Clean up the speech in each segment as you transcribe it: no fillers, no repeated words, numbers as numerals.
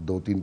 2-3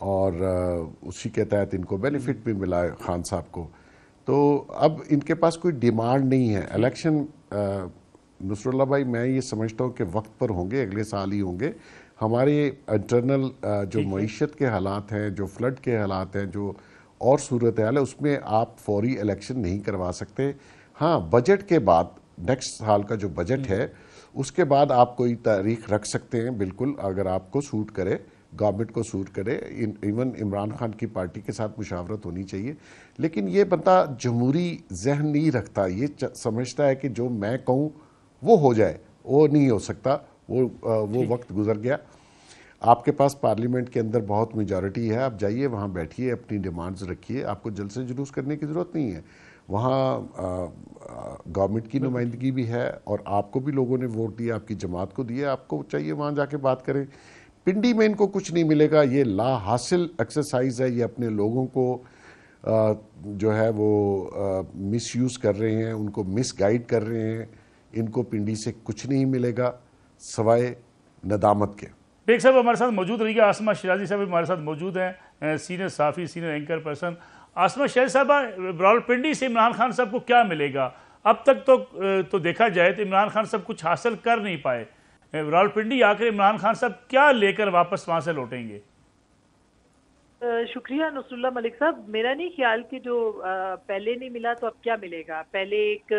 اور اسی کے تحت ان کو بینیفٹ بھی ملا ہے خان صاحب کو. تو اب ان کے پاس کوئی ڈیمانڈ نہیں ہے. الیکشن نصر اللہ بھائی میں یہ سمجھتا ہوں کہ وقت پر ہوں گے, اگلے سال ہی ہوں گے. ہمارے انٹرنل جو معیشت کے حالات ہیں, جو فلڈ کے حالات ہیں, جو اور صورتحال ہے, اس میں آپ فوری الیکشن نہیں کروا سکتے. ہاں بجٹ کے بعد, نیکسٹ سال کا جو بجٹ ہے اس کے بعد آپ کوئی تاریخ رکھ سکتے ہیں بالکل, اگر آپ کو سوٹ کرے, گورنمنٹ کو سوٹ کرے. ایون عمران خان کی پارٹی کے ساتھ مشاورت ہونی چاہیے. لیکن یہ بندہ جمہوری ذہن نہیں رکھتا, یہ سمجھتا ہے کہ جو میں کہوں وہ ہو جائے. وہ نہیں ہو سکتا, وہ وقت گزر گیا. آپ کے پاس پارلیمنٹ کے اندر بہت میجورٹی ہے, آپ جائیے وہاں بیٹھیے, اپنی ڈیمانڈز رکھیے. آپ کو جلسے جلوس کرنے کی ضرورت نہیں ہے. وہاں گورنمنٹ کی نمائندگی بھی ہے, اور آپ کو بھی لوگوں نے ووٹ دیا, آپ کی جماعت کو دیا, آپ کو چاہیے وہاں جا کے بات کریں. پنڈی میں ان کو کچھ نہیں ملے گا. یہ لا حاصل ایکسرسائز ہے. یہ اپنے لوگوں کو جو ہے وہ مس یوز کر رہے ہیں, ان کو مس گائیڈ کر رہے ہیں. ان کو پنڈی سے کچھ نہیں ملے گا سوائے ندامت کے. بیگ صاحب ہمارے ساتھ موجود رہی گا. عاصمہ شیرازی صاحب ہمارے ساتھ موجود ہیں, سینئر صحافی, senior anchor person. Asma Shirazi صاحب, راولپنڈی سے عمران خان صاحب کو کیا ملے گا؟ اب تک تو دیکھا جائے تو عمران خان صاحب کچھ حاصل کر نہیں پائے. راولپنڈی آ کر عمران خان صاحب کیا لے کر واپس وہاں سے لوٹیں گے؟ شکریہ نصر اللہ ملک صاحب. میرا نہیں خیال کہ جو پہلے نہیں ملا تو اب کیا ملے گا. پہلے ایک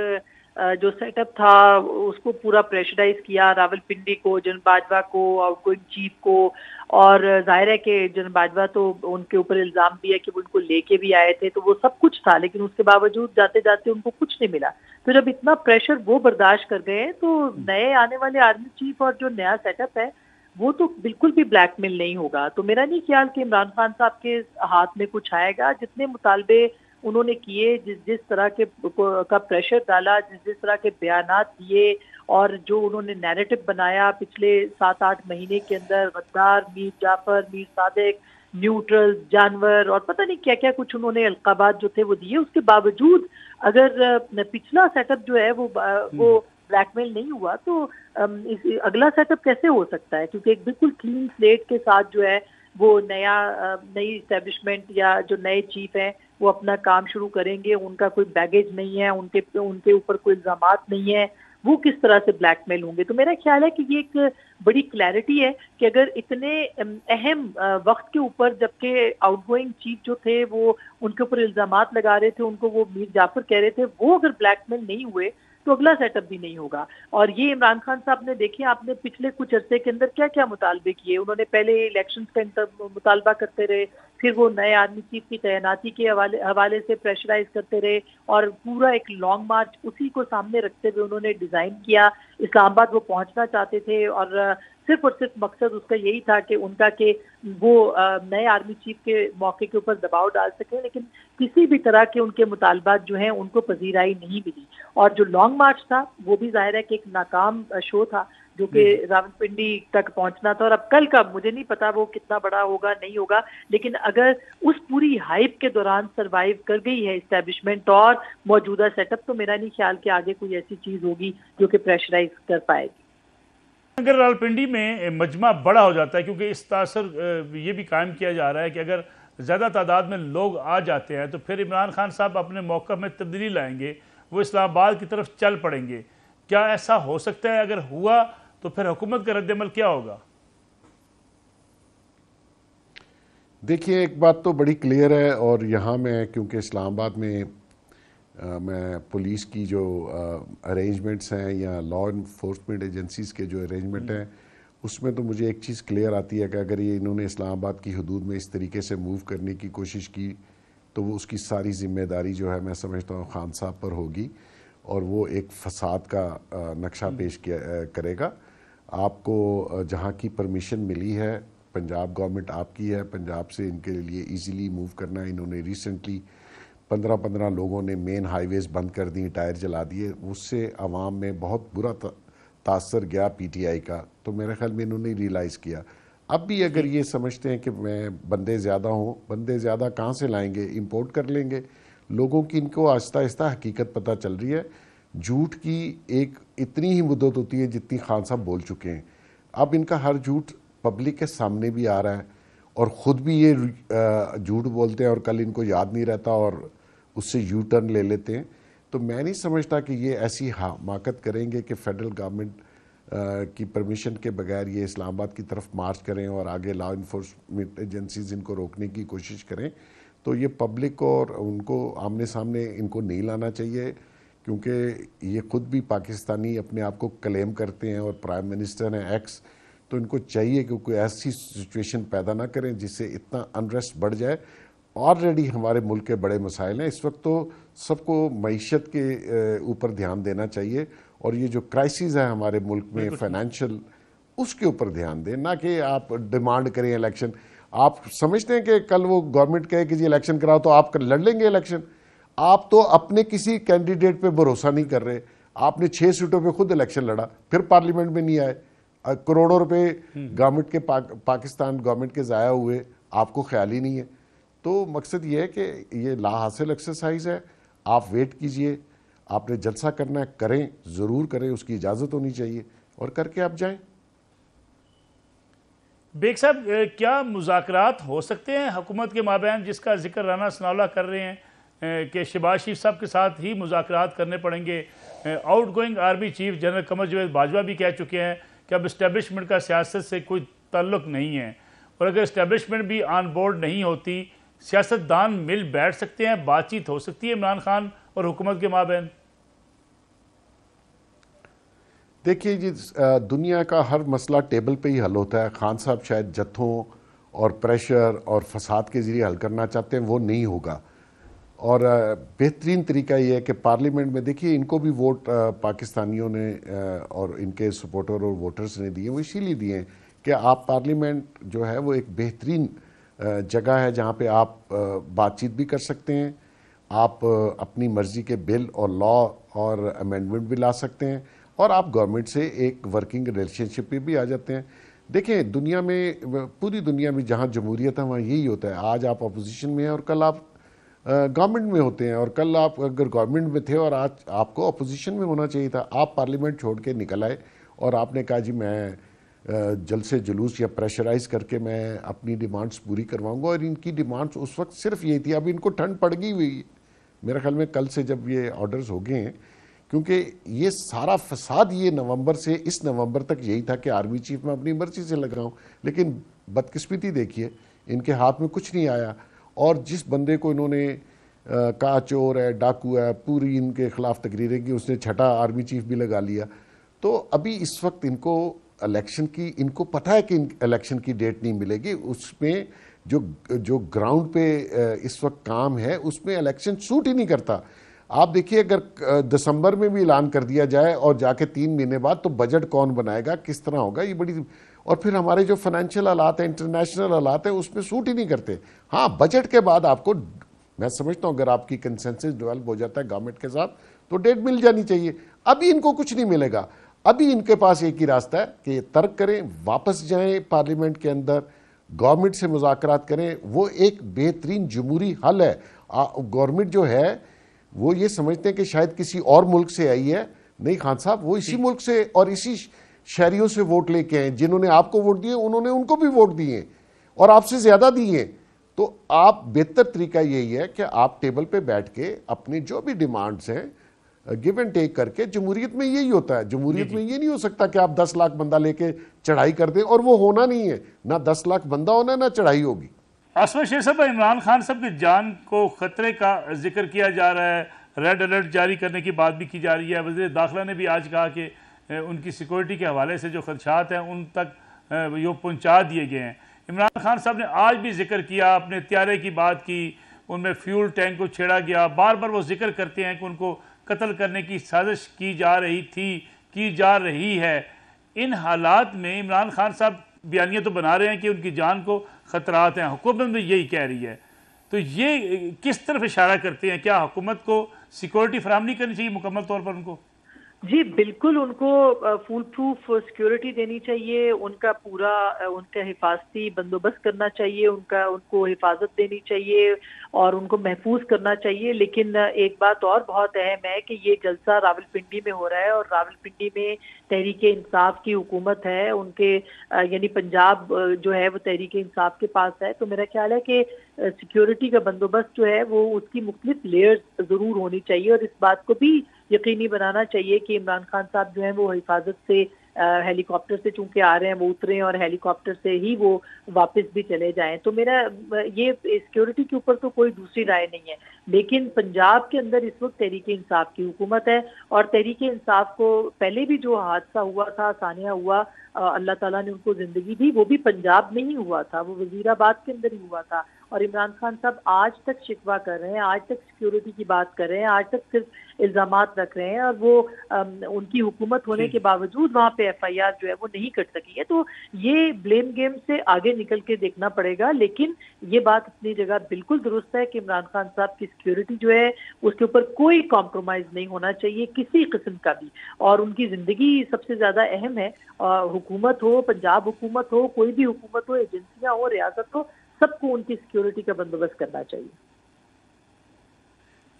جو سیٹ اپ تھا اس کو پورا پریشرائز کیا, راولپنڈی کو, جن باجوہ کو, آؤٹ گوئنگ چیف کو, اور ظاہر ہے کہ جن باجوہ تو ان کے اوپر الزام بھی ہے کہ وہ ان کو لے کے بھی آئے تھے, تو وہ سب کچھ تھا, لیکن اس کے باوجود جاتے جاتے ان کو کچھ نہیں ملا. تو جب اتنا پریشر وہ برداشت کر گئے تو نئے آنے والے آرمی چیف اور جو نیا سیٹ اپ ہے وہ تو بالکل بھی بلیک میل نہیں ہوگا. تو میرا نہیں خیال کہ عمران خان صاحب کے ہاتھ میں کچھ آئے گا. جتنے مطالبے انہوں نے کیے, جس طرح کے کا پریشر ڈالا, جس طرح کے بیانات دیے, اور جو انہوں نے نیریٹو بنایا پچھلے 7-8 مہینے کے اندر, غدار, میر جعفر, میر صادق, نیوٹرل, جانور, اور پتہ نہیں کیا کیا کچھ انہوں نے القابات جو تھے وہ دیے, اس کے باوجود اگر پچھلا سیٹ اپ جو ہے وہ بلیک میل نہیں ہوا تو اگلا سیٹ اپ کیسے ہو سکتا ہے؟ کیونکہ ایک بالکل کلین سلیٹ کے ساتھ جو ہے وہ نئی اسٹیبلشمنٹ یا جو نئے چیف ہیں وہ اپنا کام شروع کریں گے. ان کا کوئی بیگیج نہیں ہے, ان کے اوپر کوئی الزامات نہیں ہے, وہ کس طرح سے بلیک میل ہوں گے؟ تو میرا خیال ہے کہ یہ ایک بڑی کلیئرٹی ہے کہ اگر اتنے اہم وقت کے اوپر, جبکہ آؤٹ گوئنگ چیف جو تھے وہ ان کے اوپر الزامات لگا رہے تھے, ان کو وہ میر جعفر کہہ رہے تھے, وہ اگر بلیک میل نہیں ہوئے تو اگلا سیٹ اپ بھی نہیں ہوگا. اور یہ عمران خان صاحب نے دیکھیں, آپ نے پچھلے کچھ عرصے کے اندر کیا کیا مطالبے کیے. انہوں نے پہلے الیکشنز کا مطالبہ کرتے رہے, پھر وہ نئے آرمی چیف کی تعیناتی کے حوالے سے پریشرائز کرتے رہے, اور پورا ایک لانگ مارچ اسی کو سامنے رکھتے ہوئے انہوں نے ڈیزائن کیا. اسلام آباد وہ پہنچنا چاہتے تھے, اور صرف مقصد اس کا یہی تھا کہ ان کا کہ وہ نئے آرمی چیف کے موقع کے اوپر دباؤ ڈال سکیں, لیکن کسی بھی طرح کے ان کے مطالبات جو ہیں ان کو پذیرائی نہیں ملی. اور جو لانگ مارچ تھا وہ بھی ظاہر ہے کہ ایک ناکام شو تھا جو کہ راولپنڈی تک پہنچنا تھا. اور اب کل کا مجھے نہیں پتا وہ کتنا بڑا ہوگا نہیں ہوگا, لیکن اگر اس پوری ہائپ کے دوران سروائیو کر گئی ہے اسٹیبلشمنٹ اور موجودہ سیٹ اپ, تو میرا نہیں خیال کہ آگے کوئی ایسی چیز ہوگی جو کہ پریشرائز کر پائے گی. اگر راولپنڈی میں مجمع بڑا ہو جاتا ہے, کیونکہ اس تاثر یہ بھی قائم کیا جا رہا ہے کہ اگر زیادہ تعداد میں لوگ آ جاتے ہیں تو پھر عمران خان صاحب اپنے موقف میں تبدیلی لائیں گے, وہ اسلام آباد کی طرف چل پڑیں گے. کیا ایسا ہو سکتا ہے؟ اگر ہوا تو پھر حکومت کا رد عمل کیا ہوگا؟ دیکھیے ایک بات تو بڑی کلیئر ہے, اور یہاں میں کیونکہ اسلام آباد میں پولیس کی جو ارینجمنٹس ہیں یا لا انفورسمنٹ ایجنسیز کے جو ارینجمنٹ ہیں, اس میں تو مجھے ایک چیز کلیئر آتی ہے کہ اگر یہ انہوں نے اسلام آباد کی حدود میں اس طریقے سے موو کرنے کی کوشش کی تو وہ اس کی ساری ذمہ داری جو ہے میں سمجھتا ہوں خان صاحب پر ہوگی, اور وہ ایک فساد کا نقشہ پیش کرے گا. آپ کو جہاں کی پرمیشن ملی ہے, پنجاب گورنمنٹ آپ کی ہے, پنجاب سے ان کے لیے ایزیلی موو کرنا ہے. انہوں نے ریسنٹلی 15 لوگوں نے مین ہائی ویز بند کر دی, ٹائر جلا دیے, اس سے عوام میں بہت برا تاثر گیا پی ٹی آئی کا. تو میرے خیال میں انہوں نے ریلائز کیا. اب بھی اگر یہ سمجھتے ہیں کہ میں بندے زیادہ ہوں, بندے زیادہ کہاں سے لائیں گے؟ امپورٹ کر لیں گے. لوگوں کی ان کو آہستہ آہستہ حقیقت پتہ چل رہی ہے. جھوٹ کی ایک اتنی ہی مدت ہوتی ہے جتنی خان صاحب بول چکے ہیں. اب ان کا ہر جھوٹ پبلک کے سامنے بھی آ رہا ہے, اور خود بھی یہ جھوٹ بولتے ہیں اور کل ان کو یاد نہیں رہتا اور اس سے یو ٹرن لے لیتے ہیں. تو میں نہیں سمجھتا کہ یہ ایسی حماقت کریں گے کہ فیڈرل گورنمنٹ کی پرمیشن کے بغیر یہ اسلام آباد کی طرف مارچ کریں اور آگے لا انفورسمنٹ ایجنسیز ان کو روکنے کی کوشش کریں. تو یہ پبلک اور ان کو آمنے سامنے ان کو نہیں لانا چاہیے، کیونکہ یہ خود بھی پاکستانی اپنے آپ کو کلیم کرتے ہیں اور پرائم منسٹر ہیں ایکس. تو ان کو چاہیے کہ کوئی ایسی سچویشن پیدا نہ کریں جس سے اتنا انریسٹ بڑھ جائے. آلریڈی ہمارے ملک کے بڑے مسائل ہیں اس وقت، تو سب کو معیشت کے اوپر دھیان دینا چاہیے، اور یہ جو کرائسز ہے ہمارے ملک میں فائنینشیل، اس کے اوپر دھیان دیں، نہ کہ آپ ڈیمانڈ کریں الیکشن. آپ سمجھتے ہیں کہ کل وہ گورنمنٹ کہے کہ جی الیکشن کراؤ تو آپ لڑ لیں گے الیکشن؟ آپ تو اپنے کسی کینڈیڈیٹ پہ بھروسہ نہیں کر رہے. آپ نے 6 سیٹوں پہ خود الیکشن لڑا، پھر پارلیمنٹ میں نہیں آئے، کروڑوں روپے گورنمنٹ کے پاکستان گورنمنٹ کے ضائع ہوئے، آپ کو خیال ہی نہیں ہے. تو مقصد یہ ہے کہ یہ لا حاصل ایکسرسائز ہے. آپ ویٹ کیجئے، آپ نے جلسہ کرنا ہے کریں، ضرور کریں، اس کی اجازت ہونی چاہیے، اور کر کے آپ جائیں. بیگ صاحب، کیا مذاکرات ہو سکتے ہیں حکومت کے مابین، جس کا ذکر رانا ثناءاللہ کر رہے ہیں کہ شہباز شریف صاحب کے ساتھ ہی مذاکرات کرنے پڑیں گے؟ Out going army chief general Qamar Javed Bajwa بھی کہہ چکے ہیں کہ اب اسٹیبلشمنٹ کا سیاست سے کوئی تعلق نہیں ہے، اور اگر اسٹیبلشمنٹ بھی آن بورڈ نہیں ہوتی، سیاست دان مل بیٹھ سکتے ہیں، بات چیت ہو سکتی ہے عمران خان اور حکومت کے مابین؟ دیکھیے جی، دنیا کا ہر مسئلہ ٹیبل پہ ہی حل ہوتا ہے. خان صاحب شاید جتھوں اور پریشر اور فساد کے ذریعے حل کرنا چاہتے ہیں، وہ نہیں ہوگا. اور بہترین طریقہ یہ ہے کہ پارلیمنٹ میں، دیکھیے ان کو بھی ووٹ پاکستانیوں نے اور ان کے سپورٹر اور ووٹرز نے دیے، وہ اسی لیے دیے ہیں کہ آپ پارلیمنٹ جو ہے وہ ایک بہترین جگہ ہے جہاں پہ آپ بات چیت بھی کر سکتے ہیں، آپ اپنی مرضی کے بل اور لا اور امینڈمنٹ بھی لا سکتے ہیں، اور آپ گورنمنٹ سے ایک ورکنگ ریلیشن شپ پہ بھی آ جاتے ہیں. دیکھیں دنیا میں، پوری دنیا میں جہاں جمہوریت ہے وہاں یہی ہوتا ہے. آج آپ اپوزیشن میں ہیں اور کل آپ گورنمنٹ میں ہوتے ہیں، اور کل آپ اگر گورنمنٹ میں تھے اور آج آپ کو اپوزیشن میں ہونا چاہیے تھا. آپ پارلیمنٹ چھوڑ کے نکل آئے اور آپ نے کہا جی میں جلسے جلوس یا پریشرائز کر کے میں اپنی ڈیمانڈز پوری کرواؤں گا. اور ان کی ڈیمانڈز اس وقت صرف یہی تھی. اب ان کو ٹھنڈ پڑ گئی ہوئی ہے میرے خیال میں کل سے جب یہ آرڈرز ہو گئے ہیں، کیونکہ یہ سارا فساد یہ نومبر سے اس نومبر تک یہی تھا کہ آرمی چیف میں اپنی مرضی سے لگ رہا ہوں. لیکن بدقسمتی دیکھیے ان کے ہاتھ میں کچھ نہیں آیا، اور جس بندے کو انہوں نے کہا چور ہے، ڈاکو ہے، پوری ان کے خلاف تقریریں کی، اس نے چھٹا آرمی چیف بھی لگا لیا. تو ابھی اس وقت ان کو الیکشن کی، ان کو پتہ ہے کہ الیکشن کی ڈیٹ نہیں ملے گی. اس میں جو گراؤنڈ پہ اس وقت کام ہے اس میں الیکشن سوٹ ہی نہیں کرتا. آپ دیکھیے اگر دسمبر میں بھی اعلان کر دیا جائے اور جا کے 3 مہینے بعد، تو بجٹ کون بنائے گا، کس طرح ہوگا، یہ بڑی. اور پھر ہمارے جو فائنینشیل حالات ہیں، انٹرنیشنل حالات ہیں، اس میں سوٹ ہی نہیں کرتے. ہاں بجٹ کے بعد آپ کو، میں سمجھتا ہوں اگر آپ کی کنسنسس ڈیولپ ہو جاتا ہے گورنمنٹ کے ساتھ تو ڈیٹ مل جانی چاہیے. ابھی ان کو کچھ نہیں ملے گا. ابھی ان کے پاس ایک ہی راستہ ہے کہ یہ ترک کریں، واپس جائیں پارلیمنٹ کے اندر، گورنمنٹ سے مذاکرات کریں. وہ ایک بہترین جمہوری حل ہے. گورنمنٹ جو ہے وہ یہ سمجھتے ہیں کہ شاید کسی اور ملک سے آئی ہے. نہیں خان صاحب، وہ اسی ملک سے اور اسی شہریوں سے ووٹ لے کے ہیں. جنہوں نے آپ کو ووٹ دیے انہوں نے ان کو بھی ووٹ دیے اور آپ سے زیادہ دیے. تو آپ بہتر طریقہ یہی ہے کہ آپ ٹیبل پہ بیٹھ کے اپنی جو بھی ڈیمانڈز ہیں گیو اینڈ ٹیک کر کے. جمہوریت میں یہی ہوتا ہے. جمہوریت میں یہ نہیں ہو سکتا کہ آپ 10 لاکھ بندہ لے کے چڑھائی کر دیں، اور وہ ہونا نہیں ہے. نہ 10 لاکھ بندہ ہونا ہے، نہ چڑھائی ہوگی. عاصمہ شیر صاحب، عمران خان صاحب کی جان کو خطرے کا ذکر کیا جا رہا ہے، ریڈ الرٹ جاری کرنے کی بات بھی کی جا رہی ہے. وزیر داخلہ نے بھی آج کہا کہ ان کی سیکورٹی کے حوالے سے جو خدشات ہیں ان تک یہ پہنچا دیے گئے ہیں. عمران خان صاحب نے آج بھی ذکر کیا، اپنے طیارے کی بات کی، ان میں فیول ٹینک کو چھیڑا گیا. بار بار وہ ذکر کرتے ہیں کہ ان کو قتل کرنے کی سازش کی جا رہی تھی، کی جا رہی ہے. ان حالات میں عمران خان صاحب بیانیہ تو بنا رہے ہیں کہ ان کی جان کو خطرات ہیں، حکومت بھی یہی کہہ رہی ہے. تو یہ کس طرف اشارہ کرتے ہیں؟ کیا حکومت کو سیکورٹی فراہم نہیں کرنی چاہیے مکمل طور پر ان کو؟ جی بالکل، ان کو فول پروف سیکیورٹی دینی چاہیے، ان کا پورا ان کا حفاظتی بندوبست کرنا چاہیے، ان کو حفاظت دینی چاہیے اور ان کو محفوظ کرنا چاہیے. لیکن ایک بات اور بہت اہم ہے کہ یہ جلسہ راولپنڈی میں ہو رہا ہے اور راولپنڈی میں تحریک انصاف کی حکومت ہے، ان کے یعنی پنجاب جو ہے وہ تحریک انصاف کے پاس ہے. تو میرا خیال ہے کہ سیکیورٹی کا بندوبست جو ہے وہ اس کی مختلف لیئرز ضرور ہونی چاہیے، اور اس بات کو بھی یقینی بنانا چاہیے کہ عمران خان صاحب جو ہیں وہ حفاظت سے ہیلی کاپٹر سے چونکہ آ رہے ہیں وہ اتریں اور ہیلی کاپٹر سے ہی وہ واپس بھی چلے جائیں. تو میرا یہ سیکیورٹی کے اوپر تو کوئی دوسری رائے نہیں ہے، لیکن پنجاب کے اندر اس وقت تحریک انصاف کی حکومت ہے، اور تحریک انصاف کو پہلے بھی جو حادثہ ہوا تھا، ثانیہ ہوا، اللہ تعالیٰ نے ان کو زندگی دی، وہ بھی پنجاب میں ہی ہوا تھا، وہ وزیر آباد کے اندر ہی ہوا تھا. اور عمران خان صاحب آج تک شکوہ کر رہے ہیں، آج تک سیکیورٹی کی بات کر رہے ہیں، آج تک صرف الزامات رکھ رہے ہیں، اور وہ ان کی حکومت ہونے کے باوجود وہاں پہ ایف آئی آر جو ہے وہ نہیں کٹ سکی ہے. تو یہ بلیم گیم سے آگے نکل کے دیکھنا پڑے گا. لیکن یہ بات اپنی جگہ بالکل درست ہے کہ عمران خان صاحب کی سیکیورٹی جو ہے اس کے اوپر کوئی کمپرومائز نہیں ہونا چاہیے کسی قسم کا بھی، اور ان کی زندگی سب سے زیادہ اہم ہے. حکومت ہو، پنجاب حکومت ہو، کوئی بھی حکومت ہو، ایجنسیاں ہو، ریاست ہو، سب کو ان کی سیکیورٹی کا بندوبست کرنا چاہیے.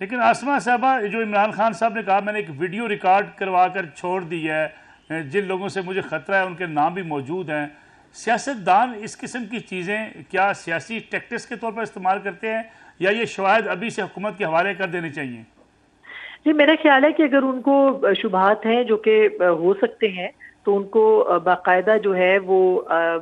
لیکن آسمہ صاحبہ، جو عمران خان صاحب نے کہا میں نے ایک ویڈیو ریکارڈ کروا کر چھوڑ دی ہے، جن لوگوں سے مجھے خطرہ ہے ان کے نام بھی موجود ہیں. سیاستدان اس قسم کی چیزیں کیا سیاسی ٹیکٹکس کے طور پر استعمال کرتے ہیں، یا یہ شواہد ابھی سے حکومت کے حوالے کر دینے چاہیے؟ جی میرا خیال ہے کہ اگر ان کو شبہات ہیں جو کہ ہو سکتے ہیں تو ان کو باقاعدہ جو ہے وہ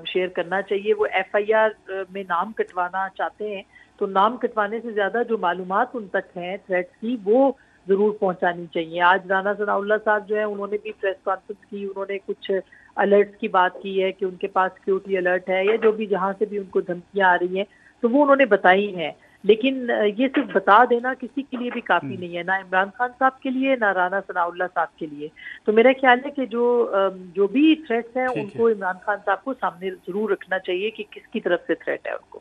شیئر کرنا چاہیے. وہ ایف آئی آر میں نام کٹوانا چاہتے ہیں تو نام کٹوانے سے زیادہ جو معلومات ان تک ہیں تھریٹس کی وہ ضرور پہنچانی چاہیے. آج رانا ثناء اللہ صاحب جو ہیں انہوں نے بھی پریس کانفرنس کی، انہوں نے کچھ الرٹس کی بات کی ہے کہ ان کے پاس سیکیورٹی الرٹ ہے یا جو بھی جہاں سے بھی ان کو دھمکیاں آ رہی ہیں تو وہ انہوں نے بتائی ہیں. لیکن یہ صرف بتا دینا کسی کے لیے بھی کافی نہیں ہے، نہ عمران خان صاحب کے لیے، نہ رانا ثناء اللہ صاحب کے لیے. تو میرا خیال ہے کہ جو بھی تھریٹس ہیں ان کو عمران خان صاحب کو سامنے ضرور رکھنا چاہیے کہ کس کی طرف سے تھریٹ ہے ان کو.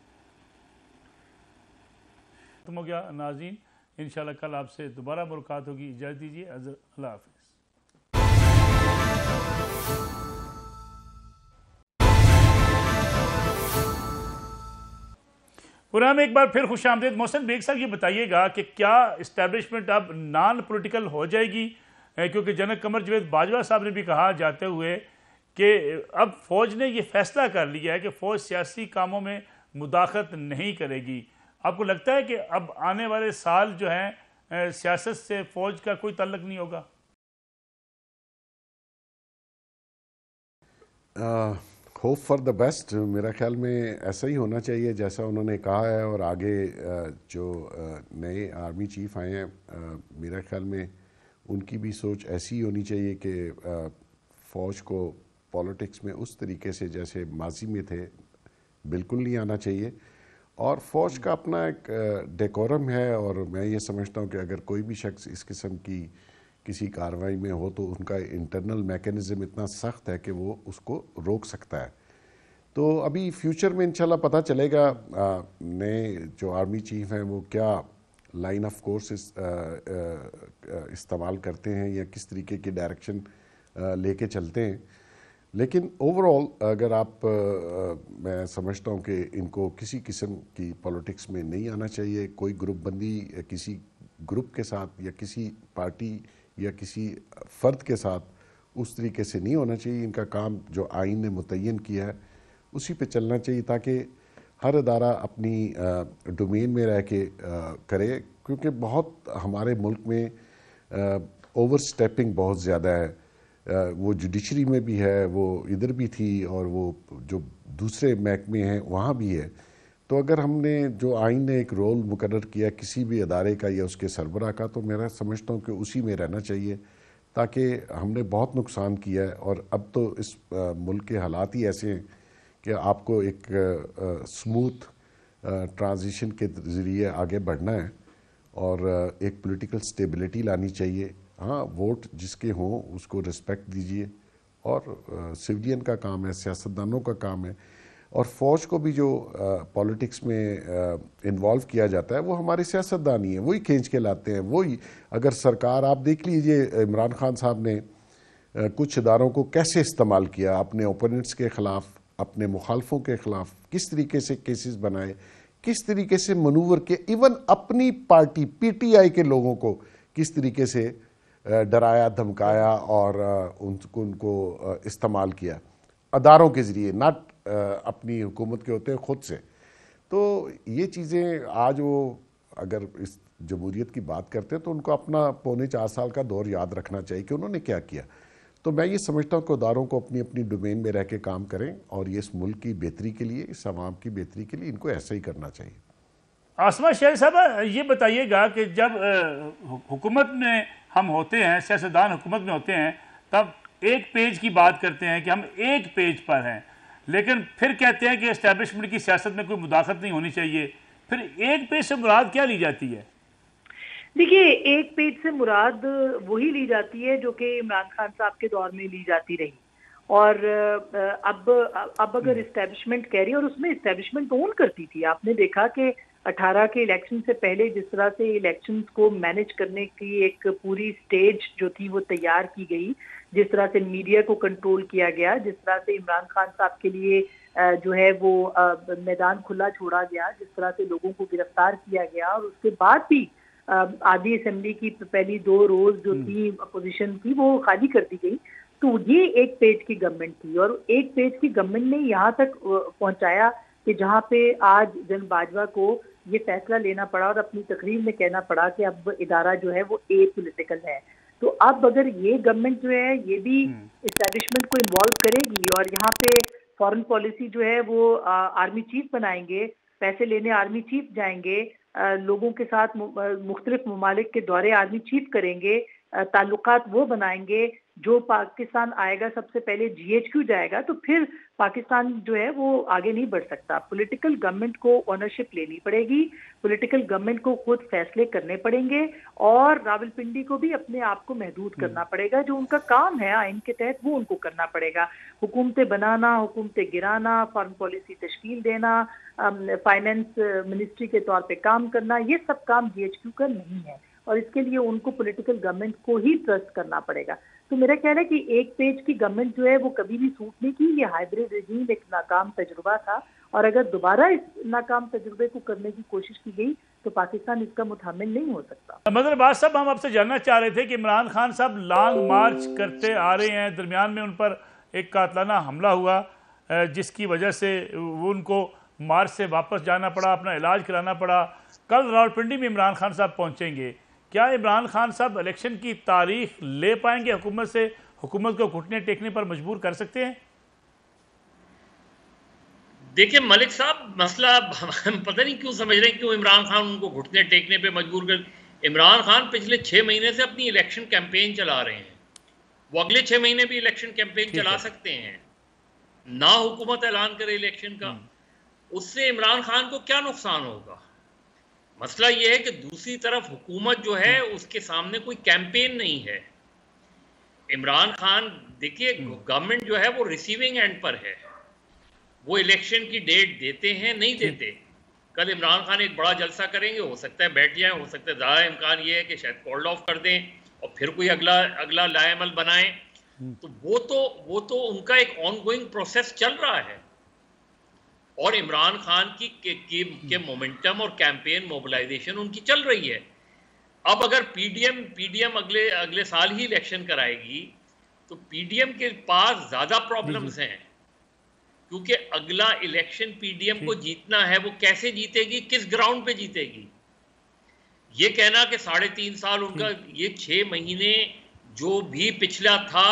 ختم ہو گیا ناظرین، انشاءاللہ کل آپ سے دوبارہ ملاقات ہوگی. اجازت دیجیے، اللہ حافظ. پروگرام ایک بار پھر خوش آمدید. محسن بیگ صاحب یہ بتائیے گا کہ کیا اسٹیبلشمنٹ اب نان پولیٹیکل ہو جائے گی، کیونکہ جنرل قمر جاوید باجوہ صاحب نے بھی کہا جاتے ہوئے کہ اب فوج نے یہ فیصلہ کر لیا ہے کہ فوج سیاسی کاموں میں مداخلت نہیں کرے گی. آپ کو لگتا ہے کہ اب آنے والے سال جو ہیں سیاست سے فوج کا کوئی تعلق نہیں ہوگا؟ Hope for the best. میرا خیال میں ایسا ہی ہونا چاہیے جیسا انہوں نے کہا ہے، اور آگے جو نئے آرمی چیف آئے ہیں میرا خیال میں ان کی بھی سوچ ایسی ہونی چاہیے کہ فوج کو پولیٹکس میں اس طریقے سے جیسے ماضی میں تھے بالکل نہیں آنا چاہیے. اور فوج کا اپنا ایک ڈیکورم ہے، اور میں یہ سمجھتا ہوں کہ اگر کوئی بھی شخص اس قسم کی کسی کارروائی میں ہو تو ان کا انٹرنل میکینزم اتنا سخت ہے کہ وہ اس کو روک سکتا ہے. تو ابھی فیوچر میں انشاءاللہ پتہ چلے گا نئے جو آرمی چیف ہیں وہ کیا لائن آف کورس استعمال کرتے ہیں یا کس طریقے کی ڈائریکشن لے کے چلتے ہیں. لیکن اوورآل اگر آپ میں سمجھتا ہوں کہ ان کو کسی قسم کی پولیٹکس میں نہیں آنا چاہیے. کوئی گروپ بندی کسی گروپ کے ساتھ یا کسی پارٹی یا کسی فرد کے ساتھ اس طریقے سے نہیں ہونا چاہیے. ان کا کام جو آئین نے متعین کیا ہے اسی پہ چلنا چاہیے تاکہ ہر ادارہ اپنی ڈومین میں رہ کے کرے. کیونکہ بہت ہمارے ملک میں اوور سٹیپنگ بہت زیادہ ہے. وہ جوڈیشری میں بھی ہے، وہ ادھر بھی تھی، اور وہ جو دوسرے محکمے ہیں وہاں بھی ہے. تو اگر ہم نے جو آئین نے ایک رول مقرر کیا کسی بھی ادارے کا یا اس کے سربراہ کا تو میرا سمجھتا ہوں کہ اسی میں رہنا چاہیے، تاکہ ہم نے بہت نقصان کیا ہے. اور اب تو اس ملک کے حالات ہی ایسے ہیں کہ آپ کو ایک سموتھ ٹرانزیشن کے ذریعے آگے بڑھنا ہے اور ایک پولیٹیکل سٹیبلٹی لانی چاہیے. ہاں ووٹ جس کے ہوں اس کو رسپیکٹ دیجیے، اور سویلین کا کام ہے، سیاستدانوں کا کام ہے اور فوج کو بھی جو پولیٹکس میں انوالو کیا جاتا ہے وہ ہمارے سیاستدان ہی ہیں, وہی کھینچ کے لاتے ہیں. وہی اگر سرکار, آپ دیکھ لیجئے عمران خان صاحب نے کچھ اداروں کو کیسے استعمال کیا اپنے اوپوننٹس کے خلاف, اپنے مخالفوں کے خلاف, کس طریقے سے کیسز بنائے, کس طریقے سے منور کے, ایون اپنی پارٹی پی ٹی آئی کے لوگوں کو کس طریقے سے ڈرایا دھمکایا اور ان کو استعمال کیا اداروں کے ذریعے, ناٹ اپنی حکومت کے ہوتے خود سے. تو یہ چیزیں آج وہ اگر اس جمہوریت کی بات کرتے ہیں تو ان کو اپنا 4.25 سال کا دور یاد رکھنا چاہیے کہ انہوں نے کیا کیا. تو میں یہ سمجھتا ہوں کہ اداروں کو اپنی اپنی ڈومین میں رہ کے کام کریں, اور یہ اس ملک کی بہتری کے لیے, اس عوام کی بہتری کے لیے ان کو ایسا ہی کرنا چاہیے. عاصمہ شیخ صاحب یہ بتائیے گا کہ جب حکومت میں ہم ہوتے ہیں, سیاستدان حکومت میں ہوتے ہیں, تب ایک پیج کی بات کرتے ہیں کہ ہم ایک پیج پر ہیں, لیکن پھر کہتے ہیں کہ اسٹیبلشمنٹ کی سیاست میں کوئی مداخلت نہیں ہونی چاہیے. پھر ایک پیج سے مراد کیا لی جاتی ہے؟ دیکھیے, ایک پیج سے مراد وہی لی جاتی ہے جو کہ عمران خان صاحب کے دور میں لی جاتی رہی, اور اب اگر اسٹیبلشمنٹ کہہ رہی ہے, اور اس میں اسٹیبلشمنٹ کون کرتی تھی. آپ نے دیکھا کہ 18 کے الیکشن سے پہلے جس طرح سے الیکشنز کو مینج کرنے کی ایک پوری سٹیج جو تھی وہ تیار کی گئی, جس طرح سے میڈیا کو کنٹرول کیا گیا, جس طرح سے عمران خان صاحب کے لیے جو ہے وہ میدان کھلا چھوڑا گیا, جس طرح سے لوگوں کو گرفتار کیا گیا, اور اس کے بعد بھی آدھی اسمبلی کی پہلی 2 روز جو تھی اپوزیشن کی وہ خالی کر دی گئی. تو یہ ایک پیج کی گورنمنٹ تھی, اور ایک پیج کی گورنمنٹ نے یہاں تک پہنچایا کہ جہاں پہ آج جن باجوہ کو یہ فیصلہ لینا پڑا اور اپنی تقریر میں کہنا پڑا کہ اب ادارہ جو ہے وہ اے پولیٹیکل ہے. تو اب اگر یہ گورنمنٹ جو ہے یہ بھی اسٹیبلشمنٹ کو انوالو کرے گی, اور یہاں پہ فارن پالیسی جو ہے وہ آرمی چیف بنائیں گے, پیسے لینے آرمی چیف جائیں گے, لوگوں کے ساتھ مختلف ممالک کے دورے آرمی چیف کریں گے, تعلقات وہ بنائیں گے, جو پاکستان آئے گا سب سے پہلے جی ایچ کیو جائے گا, تو پھر پاکستان جو ہے وہ آگے نہیں بڑھ سکتا. پولیٹیکل گورنمنٹ کو اونرشپ لینی پڑے گی, پولیٹیکل گورنمنٹ کو خود فیصلے کرنے پڑیں گے, اور راولپنڈی کو بھی اپنے آپ کو محدود کرنا پڑے گا. جو ان کا کام ہے آئین کے تحت وہ ان کو کرنا پڑے گا. حکومتیں بنانا, حکومتیں گرانا, فارن پالیسی تشکیل دینا, فائنینس منسٹری کے طور پہ کام کرنا, یہ سب کام جی ایچ کیو کا نہیں ہے, اور اس کے لیے ان کو پولیٹیکل گورنمنٹ کو ہی ٹرسٹ کرنا پڑے گا. تو میرا خیال ہے کہ ایک پیج کی گورنمنٹ جو ہے وہ کبھی بھی سوٹ نہیں کی. یہ ہائبرڈ رجیم ایک ناکام تجربہ تھا, اور اگر دوبارہ اس ناکام تجربے کو کرنے کی کوشش کی گئی تو پاکستان اس کا متحمل نہیں ہو سکتا. مدر عباس صاحب, ہم آپ سے جاننا چاہ رہے تھے کہ عمران خان صاحب لانگ مارچ کرتے آ رہے ہیں, درمیان میں ان پر ایک قاتلانہ حملہ ہوا جس کی وجہ سے وہ ان کو مارچ سے واپس جانا پڑا, اپنا علاج کرانا پڑا. کل راولپنڈی میں عمران خان صاحب پہنچیں گے, کیا عمران خان صاحب الیکشن کی تاریخ لے پائیں گے؟ حکومت سے حکومت کو گھٹنے ٹیکنے پر مجبور کر سکتے ہیں؟ دیکھیں ملک صاحب, مسئلہ ہم پتہ نہیں کیوں سمجھ رہے ہیں کیوں عمران خان ان کو گھٹنے ٹیکنے پہ مجبور کر. عمران خان پچھلے 6 مہینے سے اپنی الیکشن کیمپین چلا رہے ہیں, وہ اگلے 6 مہینے بھی الیکشن کیمپین چلا سکتے ہیں. نہ حکومت اعلان کرے الیکشن کا, اس سے عمران خان کو کیا نقصان ہوگا؟ مسئلہ یہ ہے کہ دوسری طرف حکومت جو ہے اس کے سامنے کوئی کیمپین نہیں ہے. عمران خان دیکھیے گورنمنٹ جو ہے وہ ریسیونگ اینڈ پر ہے, وہ الیکشن کی ڈیٹ دیتے ہیں نہیں دیتے. کل عمران خان ایک بڑا جلسہ کریں گے, ہو سکتا ہے بیٹھ جائیں, ہو سکتا ہے زیادہ امکان یہ ہے کہ شاید کالڈ آف کر دیں اور پھر کوئی اگلا لائے عمل بنائیں. تو وہ تو ان کا ایک آن گوئنگ پروسیس چل رہا ہے, اور عمران خان کی مومنٹم اور کیمپین موبلائزیشن ان کی چل رہی ہے. اب اگر پی ڈی ایم اگلے سال ہی الیکشن کرائے گی تو پی ڈی ایم کے پاس زیادہ پرابلمز ہیں, کیونکہ اگلا الیکشن پی ڈی ایم کو جیتنا ہے. وہ کیسے جیتے گی, کس گراؤنڈ پہ جیتے گی؟ یہ کہنا کہ 3.5 سال ان کا, یہ 6 مہینے جو بھی پچھلا تھا,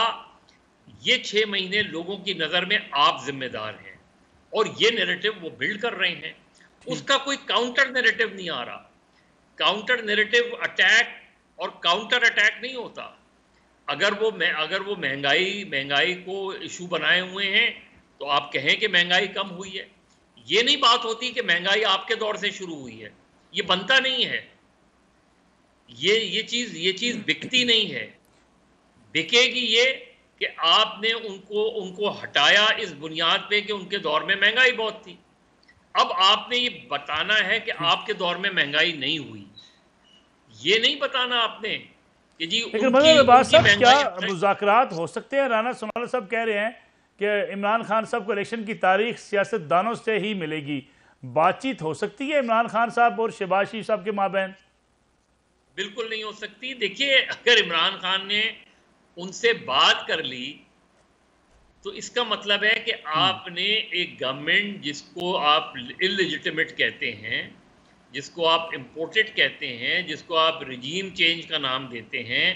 یہ 6 مہینے لوگوں کی نظر میں آپ ذمہ دار ہیں, اور یہ نیریٹو وہ بلڈ کر رہے ہیں. اس کا کوئی کاؤنٹر نیریٹو نہیں آ رہا. کاؤنٹر نیریٹو اٹیک اور کاؤنٹر اٹیک نہیں ہوتا. اگر وہ مہنگائی کو ایشو بنائے ہوئے ہیں تو آپ کہیں کہ مہنگائی کم ہوئی ہے. یہ نہیں بات ہوتی کہ مہنگائی آپ کے دور سے شروع ہوئی ہے, یہ بنتا نہیں ہے. یہ چیز بکتی نہیں ہے. بکے گی یہ کہ آپ نے ان کو ہٹایا اس بنیاد پہ کہ ان کے دور میں مہنگائی بہت تھی. اب آپ نے یہ بتانا ہے کہ آپ کے دور میں مہنگائی نہیں ہوئی. یہ نہیں بتانا آپ نے کہ جی لیکن کیا مذاکرات ہو سکتے ہیں؟ رانا ثناءاللہ صاحب کہہ رہے ہیں کہ عمران خان صاحب کو الیکشن کی تاریخ سیاست دانوں سے ہی ملے گی. بات چیت ہو سکتی ہے عمران خان صاحب اور شہباز شریف صاحب کے مابین؟ بالکل نہیں ہو سکتی. دیکھیے اگر عمران خان نے ان سے بات کر لی تو اس کا مطلب ہے کہ آپ نے ایک گورنمنٹ جس کو آپ اللیجیٹمیٹ کہتے ہیں، جس کو آپ امپورٹڈ کہتے ہیں، جس کو آپ رجیم چینج کا نام دیتے ہیں،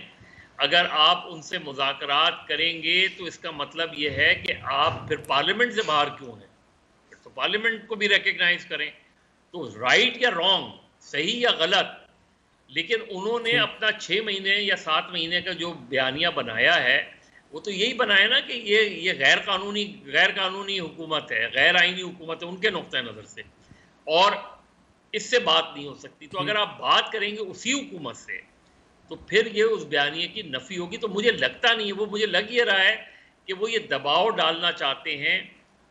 اگر آپ ان سے مذاکرات کریں گے تو اس کا مطلب یہ ہے کہ آپ پھر پارلیمنٹ سے باہر کیوں ہیں؟ تو پارلیمنٹ کو بھی ریکگنائز کریں. تو رائٹ یا رانگ، صحیح یا غلط، لیکن انہوں نے اپنا 6 مہینے یا 7 مہینے کا جو بیانیہ بنایا ہے وہ تو یہی بنایا نا کہ یہ غیر قانونی حکومت ہے، غیر آئینی حکومت ہے ان کے نقطہ نظر سے، اور اس سے بات نہیں ہو سکتی. تو اگر آپ بات کریں گے اسی حکومت سے تو پھر یہ اس بیانیے کی نفی ہوگی. تو مجھے لگتا نہیں ہے، وہ مجھے لگ یہ رہا ہے کہ وہ یہ دباؤ ڈالنا چاہتے ہیں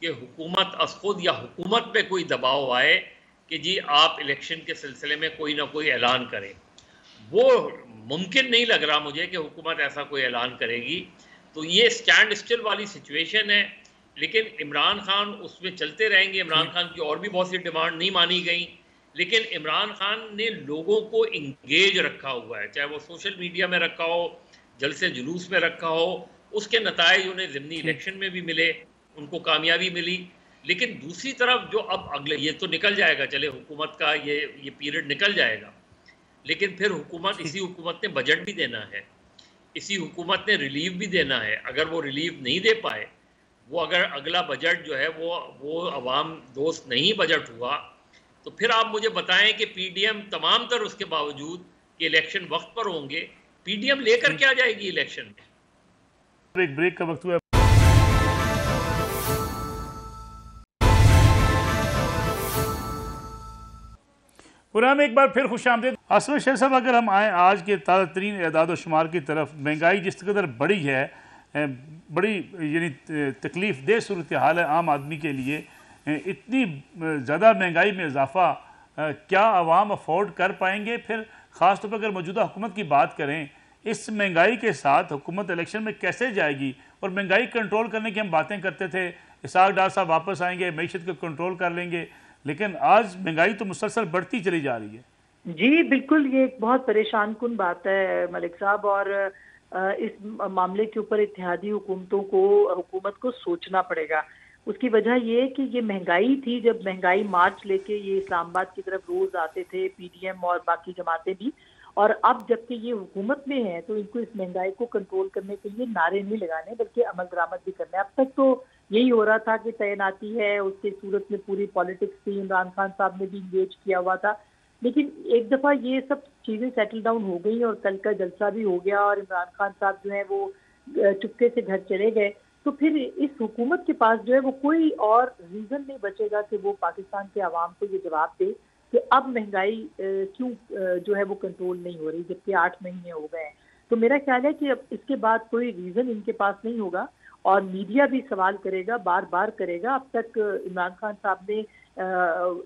کہ حکومت از خود یا حکومت پہ کوئی دباؤ آئے کہ جی آپ الیکشن کے سلسلے میں کوئی نہ کوئی اعلان کریں. وہ ممکن نہیں لگ رہا مجھے کہ حکومت ایسا کوئی اعلان کرے گی. تو یہ اسٹینڈ اسٹل والی سچویشن ہے. لیکن عمران خان اس میں چلتے رہیں گے. عمران خان کی اور بھی بہت سی ڈیمانڈ نہیں مانی گئیں، لیکن عمران خان نے لوگوں کو انگیج رکھا ہوا ہے، چاہے وہ سوشل میڈیا میں رکھا ہو، جلسے جلوس میں رکھا ہو. اس کے نتائج انہیں ضمنی الیکشن میں بھی ملے، ان کو کامیابی ملی. لیکن دوسری طرف جو اب اگلے، یہ تو نکل جائے گا، چلے حکومت کا یہ پیریڈ نکل جائے گا، لیکن پھر اسی حکومت نے بجٹ بھی دینا ہے، اسی حکومت نے ریلیف بھی دینا ہے. اگر وہ ریلیف نہیں دے پائے، وہ اگر اگلا بجٹ جو ہے وہ عوام دوست نہیں بجٹ ہوا، تو پھر آپ مجھے بتائیں کہ پی ڈی ایم تمام تر اس کے باوجود کہ الیکشن وقت پر ہوں گے، پی ڈی ایم لے کر کیا جائے گی الیکشن میں؟ ایک بریک کا وقت ہوا ہے. پروگرام ایک بار پھر خوش آمدید. عاصم شیر صاحب، اگر ہم آئیں آج کے تازہ ترین اعداد و شمار کی طرف، مہنگائی جس قدر بڑی ہے، بڑی یعنی تکلیف دہ صورتحال ہے عام آدمی کے لیے. اتنی زیادہ مہنگائی میں اضافہ کیا عوام افورڈ کر پائیں گے؟ پھر خاص طور پر اگر موجودہ حکومت کی بات کریں، اس مہنگائی کے ساتھ حکومت الیکشن میں کیسے جائے گی؟ اور مہنگائی کنٹرول کرنے کی ہم باتیں کرتے تھے، اسحاق ڈار صاحب واپس آئیں گے، معیشت کو کنٹرول کر لیں گے، لیکن آج مہنگائی تو مسلسل بڑھتی چلی جا رہی ہے. جی بالکل، یہ ایک بہت پریشان کن بات ہے ملک صاحب، اور اس معاملے کے اوپر اتحادی حکومت کو سوچنا پڑے گا. اس کی وجہ یہ ہے کہ یہ مہنگائی تھی، جب مہنگائی مارچ لے کے یہ اسلام آباد کی طرف روز آتے تھے پی ڈی ایم اور باقی جماعتیں بھی، اور اب جبکہ یہ حکومت میں ہیں تو ان کو اس مہنگائی کو کنٹرول کرنے کے لیے نعرے نہیں لگانے بلکہ عمل درآمد بھی کرنے. اب تک تو یہی ہو رہا تھا کہ تعیناتی ہے، اس کے صورت میں پوری پالیٹکس تھی، عمران خان صاحب نے بھی انگیج کیا ہوا تھا. لیکن ایک دفعہ یہ سب چیزیں سیٹل ڈاؤن ہو گئی اور کل کا جلسہ بھی ہو گیا اور عمران خان صاحب جو ہیں وہ چپکے سے گھر چلے گئے، تو پھر اس حکومت کے پاس جو ہے وہ کوئی اور ریزن نہیں بچے گا کہ وہ پاکستان کے عوام کو یہ جواب دے کہ اب مہنگائی کیوں جو ہے وہ کنٹرول نہیں ہو رہی جبکہ 8 مہینے ہو گئے ہیں. تو میرا خیال ہے کہ اب اس کے بعد کوئی ریزن ان کے پاس نہیں ہوگا اور میڈیا بھی سوال کرے گا، بار بار کرے گا. اب تک عمران خان صاحب نے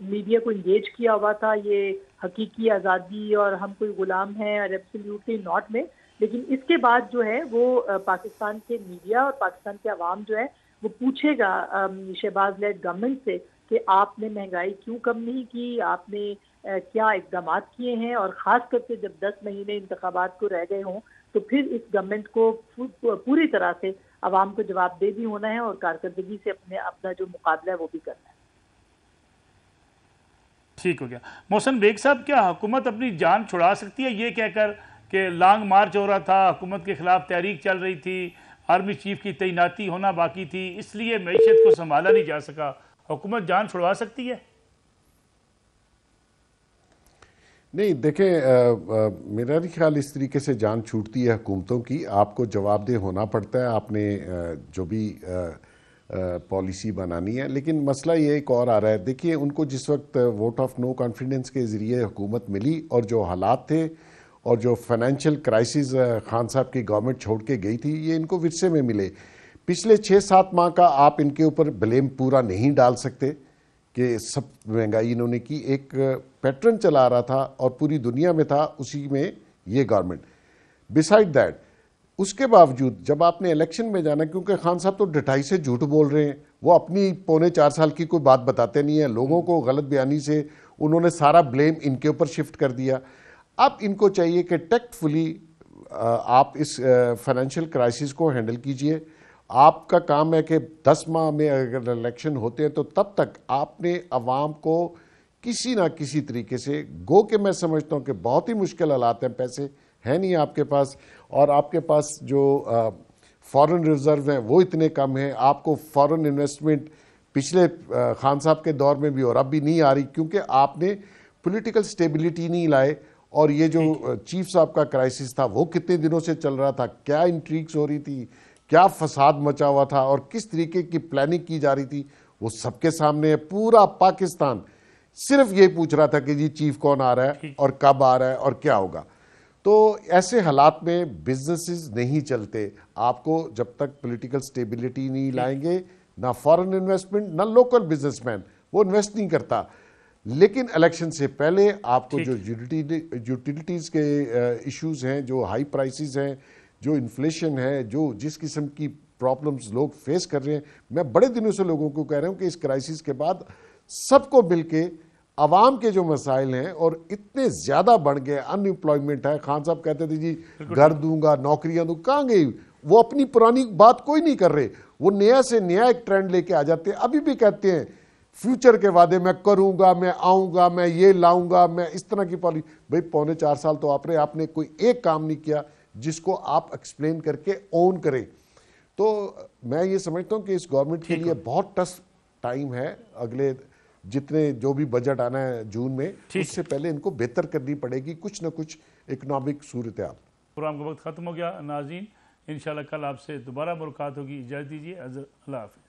میڈیا کو انگیج کیا ہوا تھا یہ حقیقی آزادی اور ہم کوئی غلام ہیں اور ایبسلیوٹلی ناٹ میں، لیکن اس کے بعد جو ہے وہ پاکستان کے میڈیا اور پاکستان کے عوام جو ہے وہ پوچھے گا شہباز لیڈ گورنمنٹ سے کہ آپ نے مہنگائی کیوں کم نہیں کی، آپ نے کیا اقدامات کیے ہیں، اور خاص کر کے جب 10 مہینے انتخابات کو رہ گئے ہوں تو پھر اس گورنمنٹ کو پوری طرح سے عوام کو جواب دہ بھی ہونا ہے اور کارکردگی سے اپنا جو مقابلہ ہے وہ بھی کرنا ہے. ٹھیک ہو گیا. محسن بیگ صاحب، کیا حکومت اپنی جان چھڑا سکتی ہے یہ کہہ کر کہ لانگ مارچ ہو رہا تھا، حکومت کے خلاف تحریک چل رہی تھی، آرمی چیف کی تعیناتی ہونا باقی تھی، اس لیے معیشت کو سنبھالا نہیں جا سکا، حکومت جان چھڑوا سکتی ہے؟ نہیں، دیکھیں میرا نہیں خیال اس طریقے سے جان چھوٹتی ہے حکومتوں کی. آپ کو جواب دہ ہونا پڑتا ہے، آپ نے جو بھی پالیسی بنانی ہے. لیکن مسئلہ یہ ایک اور آ رہا ہے. دیکھیے ان کو جس وقت ووٹ آف نو کانفیڈنس کے ذریعے حکومت ملی اور جو حالات تھے اور جو فائنینشیل کرائسس خان صاحب کی گورنمنٹ چھوڑ کے گئی تھی یہ ان کو ورثے میں ملے. پچھلے 6-7 ماہ کا آپ ان کے اوپر بلیم پورا نہیں ڈال سکتے کہ سب مہنگائی انہوں نے کی. ایک پیٹرن چلا رہا تھا اور پوری دنیا میں تھا, اسی میں یہ گورنمنٹ. بسائڈ دیٹ اس کے باوجود جب آپ نے الیکشن میں جانا, کیونکہ خان صاحب تو ڈٹائی سے جھوٹ بول رہے ہیں, وہ اپنی 4.25 سال کی کوئی بات بتاتے نہیں ہیں, لوگوں کو غلط بیانی سے انہوں نے سارا بلیم ان کے اوپر شفٹ کر دیا. اب ان کو چاہیے کہ ٹیکٹ فلی آپ اس فائنینشیل کرائسس کو ہینڈل کیجئے. آپ کا کام ہے کہ 10 ماہ میں اگر الیکشن ہوتے ہیں تو تب تک آپ نے عوام کو کسی نہ کسی طریقے سے, گو کہ میں سمجھتا ہوں کہ بہت ہی مشکل حالات ہیں, پیسے ہیں نہیں آپ کے پاس, اور آپ کے پاس جو فارن ریزرو ہیں وہ اتنے کم ہیں, آپ کو فارن انویسٹمنٹ پچھلے خان صاحب کے دور میں بھی اور اب بھی نہیں آ رہی, کیونکہ آپ نے پولیٹیکل سٹیبلٹی نہیں لائے. اور یہ جو چیف صاحب کا کرائسس تھا وہ کتنے دنوں سے چل رہا تھا, کیا انٹریگز ہو رہی تھی, کیا فساد مچا ہوا تھا اور کس طریقے کی پلاننگ کی جا رہی تھی, وہ سب کے سامنے ہے. پورا پاکستان صرف یہ پوچھ رہا تھا کہ جی چیف کون آ رہا ہے اور کب آ رہا ہے اور کیا ہوگا. تو ایسے حالات میں بزنسز نہیں چلتے. آپ کو جب تک پولیٹیکل سٹیبلٹی نہیں لائیں گے, نہ فارن انویسٹمنٹ نہ لوکل بزنس مین وہ انویسٹ نہیں کرتا. لیکن الیکشن سے پہلے آپ کو جو یوٹیلیٹیز کے ایشوز ہیں, جو ہائی پرائسز ہیں, جو انفلیشن ہے, جو جس قسم کی پرابلمز لوگ فیس کر رہے ہیں, میں بڑے دنوں سے لوگوں کو کہہ رہا ہوں کہ اس کرائسس کے بعد سب کو مل کے عوام کے جو مسائل ہیں اور اتنے زیادہ بڑھ گئے, ان امپلائمنٹ ہے. خان صاحب کہتے تھے جی گھر دوں گا, نوکریاں دوں, کہاں گئی وہ؟ اپنی پرانی بات کوئی نہیں کر رہے, وہ نیا سے نیا ایک ٹرینڈ لے کے آ جاتے ہیں. ابھی بھی کہتے ہیں فیوچر کے وعدے, میں کروں گا, میں آؤں گا, میں یہ لاؤں گا, میں اس طرح کی پالیسی. بھئی 4.25 سال تو آپ نے کوئی ایک کام نہیں کیا جس کو آپ ایکسپلین کر کے اون کریں. تو میں یہ سمجھتا ہوں کہ اس گورنمنٹ کے لیے بہت ٹف ٹائم ہے. اگلے جتنے جو بھی بجٹ آنا ہے جون میں, اس سے پہلے ان کو بہتر کرنی پڑے گی کچھ نہ کچھ اکنامک صورتحال. پروگرام کا وقت ختم ہو گیا. ناظرین انشاءاللہ کل آپ سے دوبارہ ملاقات ہوگی. اجازت دیجیے. اللہ حافظ.